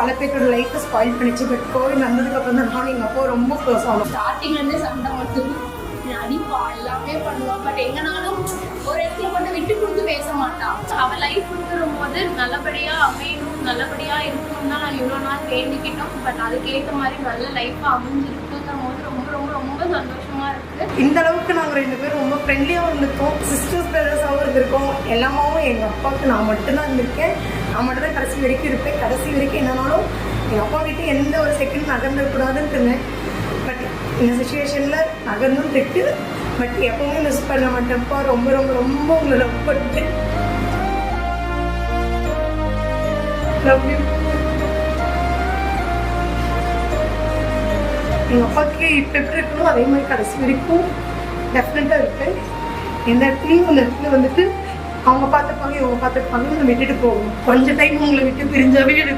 பல பேரோட லைஃப்பை ஸ்பாயில் பண்ணிச்சு. பட் கோவிட் வந்ததுக்கப்புறம் தான் நானும் எங்கள் அப்பா ரொம்ப க்ளோஸ் ஆனோம். ஸ்டார்டிங்லேருந்தே சண்டை மட்டும் அடிப்பா எல்லாமே பண்ணுவான். பட் எங்கனாலும் ஒரு இடத்துல மட்டும் விட்டு கொடுத்து பேச மாட்டான். அவள் லைஃப் கொடுத்துரும் போது நல்லபடியாக அமையணும், நல்லபடியாக இருக்கணும் தான் நாங்கள் இவ்வளோ நாள் வேண்டிக்கிட்டோம். பட் அதுக்கேற்ற மாதிரி நல்ல லைஃப்பாக அமைஞ்சிருக்குங்கிற போது ரொம்ப ரொம்ப ரொம்ப சந்தோஷமாக இருக்குது. இந்த அளவுக்கு நாங்கள் 2 பேரும் ரொம்ப ஃப்ரெண்ட்லியாகவும் இருந்திருக்கோம், சிஸ்டர்ஸ் பிரதர்ஸாகவும் இருந்திருக்கோம். எல்லாமாவும் எங்கள் அப்பாவுக்கு நான் மட்டும்தான் இருந்திருக்கேன். நான் மட்டும் தான் கடைசி வரைக்கும் இருப்பேன். கடைசி வரைக்கும் என்னன்னாலும் எங்கள் அப்பா விட்டு எந்த ஒரு செகண்ட் நகர்ந்துடக்கூடாதுன்னு இருந்தேன். பட் இந்த சுச்சுவேஷனில் நகர்ந்தும் இருக்கு. பட் எப்பவுமே மிஸ் பண்ண மாட்டேன்ப்பா. ரொம்ப ரொம்ப ரொம்ப உங்களை லவ் பண்ணிட்டேன். Love you. எங்கள் அப்பாவுக்கு இப்போ எப்படி இருக்கணும் அதே மாதிரி கடைசி வரைக்கும் டெஃபினட்டாக இருப்பேன். எந்த இடத்துலையும் அந்த இடத்துல வந்துட்டு அவங்க பார்த்துப்பாங்க, இவங்க பார்த்துப்பாங்க, நம்ம விட்டுட்டு போகணும். கொஞ்சம் டைம் உங்களை விட்டு பிரிஞ்சாவே எனக்கு